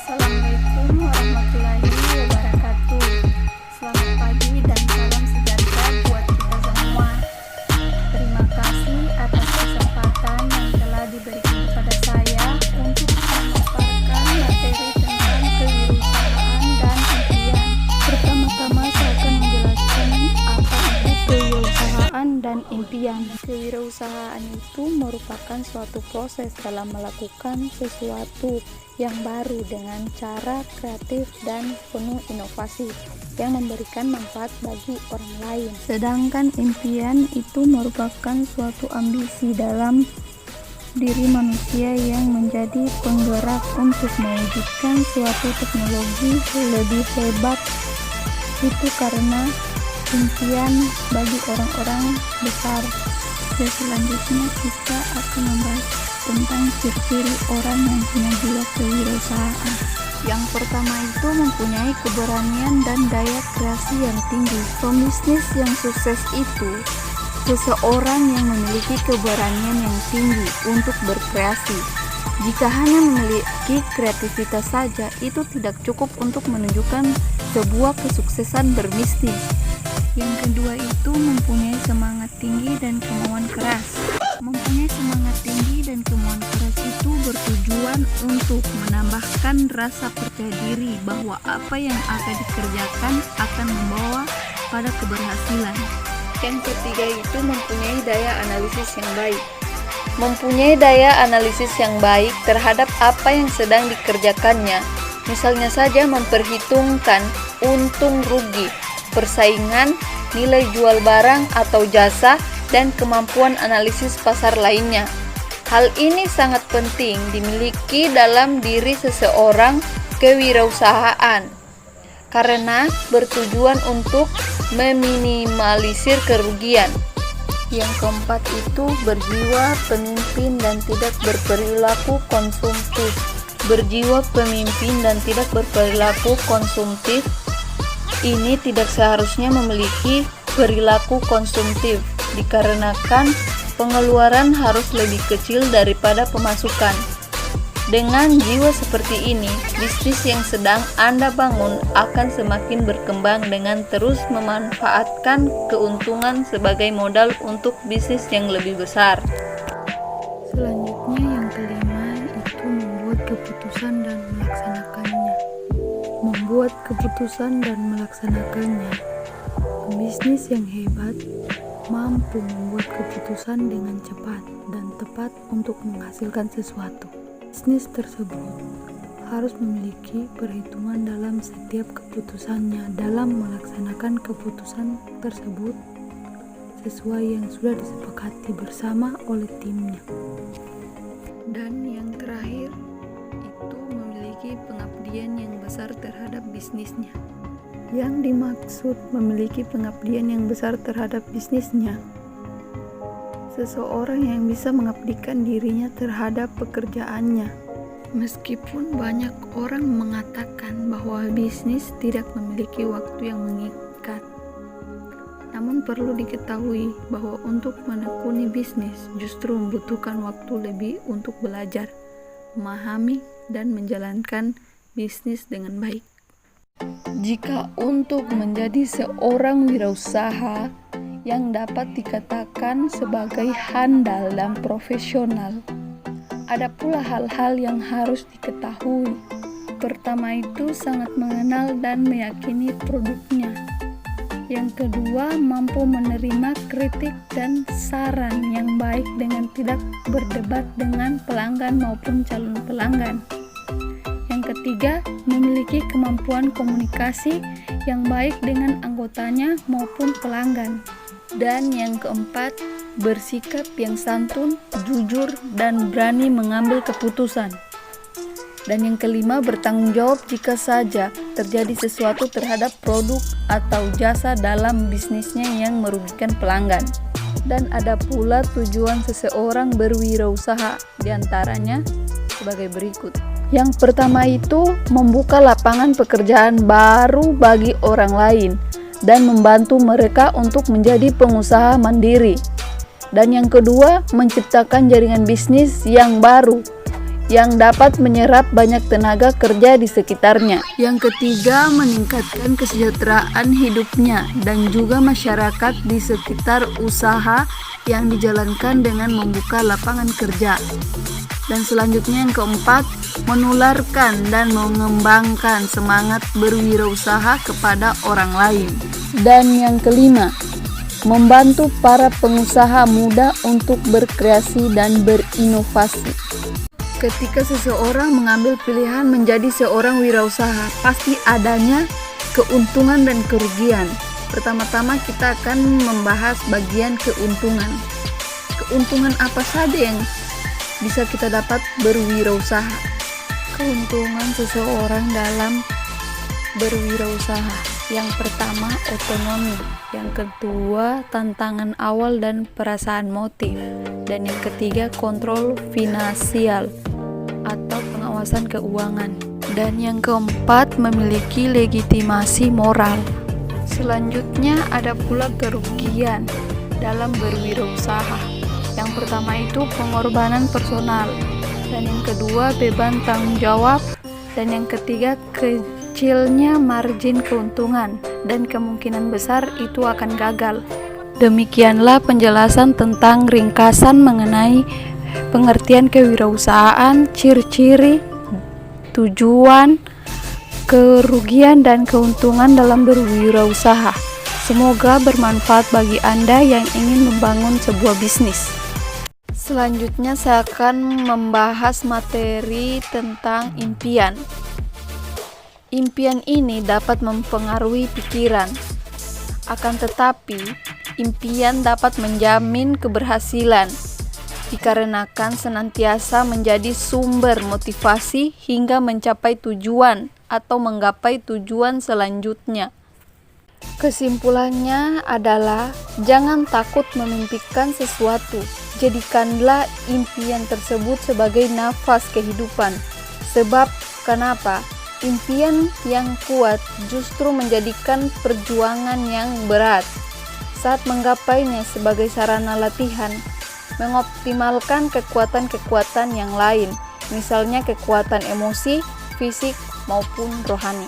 Assalamualaikum warahmatullahi wabarakatuh. Selamat pagi dan salam sejahtera buat kita semua. Terima kasih atas kesempatan yang telah diberikan kepada saya untuk memaparkan materi tentang kewirausahaan dan impian. Pertama-tama saya akan menjelaskan apa itu kewirausahaan dan impian. Kewirausahaan itu merupakan suatu proses dalam melakukan sesuatu yang baru dengan cara kreatif dan penuh inovasi yang memberikan manfaat bagi orang lain. Sedangkan impian itu merupakan suatu ambisi dalam diri manusia yang menjadi penggerak untuk mewujudkan suatu teknologi lebih hebat. Itu karena impian bagi orang-orang besar. Selanjutnya kita akan membahas tentang ciri-ciri orang yang punya jiwa kewirausahaan. Yang pertama itu mempunyai keberanian dan daya kreasi yang tinggi. Pembisnis yang sukses itu seseorang yang memiliki keberanian yang tinggi untuk berkreasi. Jika hanya memiliki kreativitas saja, itu tidak cukup untuk menunjukkan sebuah kesuksesan berbisnis. Yang kedua itu mempunyai semangat tinggi dan kemauan keras. Mempunyai semangat tinggi dan kemauan keras itu bertujuan untuk menambahkan rasa percaya diri bahwa apa yang akan dikerjakan akan membawa pada keberhasilan. Yang ketiga itu mempunyai daya analisis yang baik. Mempunyai daya analisis yang baik terhadap apa yang sedang dikerjakannya. Misalnya saja memperhitungkan untung rugi, persaingan, nilai jual barang atau jasa, dan kemampuan analisis pasar lainnya. Hal ini sangat penting dimiliki dalam diri seseorang kewirausahaan karena bertujuan untuk meminimalisir kerugian. Yang keempat itu berjiwa pemimpin dan tidak berperilaku konsumtif. Berjiwa pemimpin dan tidak berperilaku konsumtif ini tidak seharusnya memiliki perilaku konsumtif, dikarenakan pengeluaran harus lebih kecil daripada pemasukan. Dengan jiwa seperti ini, bisnis yang sedang Anda bangun akan semakin berkembang dengan terus memanfaatkan keuntungan sebagai modal untuk bisnis yang lebih besar. Selanjutnya yang kelima itu membuat keputusan dan melaksanakannya. Membuat keputusan dan melaksanakannya. Pembisnis yang hebat mampu membuat keputusan dengan cepat dan tepat untuk menghasilkan sesuatu. Bisnis tersebut harus memiliki perhitungan dalam setiap keputusannya dalam melaksanakan keputusan tersebut sesuai yang sudah disepakati bersama oleh timnya. Dan yang terakhir itu memiliki pengabdian yang besar terhadap bisnisnya. Yang dimaksud memiliki pengabdian yang besar terhadap bisnisnya, seseorang yang bisa mengabdikan dirinya terhadap pekerjaannya. Meskipun banyak orang mengatakan bahwa bisnis tidak memiliki waktu yang mengikat, namun perlu diketahui bahwa untuk menekuni bisnis justru membutuhkan waktu lebih untuk belajar, memahami, dan menjalankan bisnis dengan baik. Jika untuk menjadi seorang wirausaha yang dapat dikatakan sebagai handal dan profesional, ada pula hal-hal yang harus diketahui. Pertama itu sangat mengenal dan meyakini produknya. Yang kedua, mampu menerima kritik dan saran yang baik dengan tidak berdebat dengan pelanggan maupun calon pelanggan. Yang ketiga, memiliki kemampuan komunikasi yang baik dengan anggotanya maupun pelanggan. Dan yang keempat, bersikap yang santun, jujur, dan berani mengambil keputusan. Dan yang kelima, bertanggung jawab jika saja terjadi sesuatu terhadap produk atau jasa dalam bisnisnya yang merugikan pelanggan. Dan ada pula tujuan seseorang berwirausaha, diantaranya sebagai berikut. Yang pertama itu membuka lapangan pekerjaan baru bagi orang lain dan membantu mereka untuk menjadi pengusaha mandiri. Dan yang kedua, menciptakan jaringan bisnis yang baru yang dapat menyerap banyak tenaga kerja di sekitarnya. Yang ketiga, meningkatkan kesejahteraan hidupnya dan juga masyarakat di sekitar usaha yang dijalankan dengan membuka lapangan kerja. Dan selanjutnya yang keempat, menularkan dan mengembangkan semangat berwirausaha kepada orang lain. Dan yang kelima, membantu para pengusaha muda untuk berkreasi dan berinovasi. Ketika seseorang mengambil pilihan menjadi seorang wirausaha, pasti adanya keuntungan dan kerugian. Pertama-tama kita akan membahas bagian keuntungan. Keuntungan apa saja yang bisa kita dapat berwirausaha? Keuntungan seseorang dalam berwirausaha. Yang pertama, otonomi. Yang kedua, tantangan awal dan perasaan motif. Dan yang ketiga, kontrol finansial atau pengawasan keuangan. Dan yang keempat, memiliki legitimasi moral. Selanjutnya ada pula kerugian dalam berwirausaha. Yang pertama itu pengorbanan personal, dan yang kedua beban tanggung jawab, dan yang ketiga kecilnya margin keuntungan, dan kemungkinan besar itu akan gagal. Demikianlah penjelasan tentang ringkasan mengenai pengertian kewirausahaan, ciri-ciri, tujuan, kerugian, dan keuntungan dalam berwirausaha. Semoga bermanfaat bagi Anda yang ingin membangun sebuah bisnis. Selanjutnya saya akan membahas materi tentang impian. Impian ini dapat mempengaruhi pikiran. Akan tetapi, impian dapat menjamin keberhasilan dikarenakan senantiasa menjadi sumber motivasi hingga mencapai tujuan atau menggapai tujuan selanjutnya. Kesimpulannya adalah jangan takut memimpikan sesuatu. Jadikanlah impian tersebut sebagai nafas kehidupan. Sebab kenapa? Impian yang kuat justru menjadikan perjuangan yang berat. Saat menggapainya sebagai sarana latihan, mengoptimalkan kekuatan-kekuatan yang lain, misalnya kekuatan emosi, fisik, maupun rohani.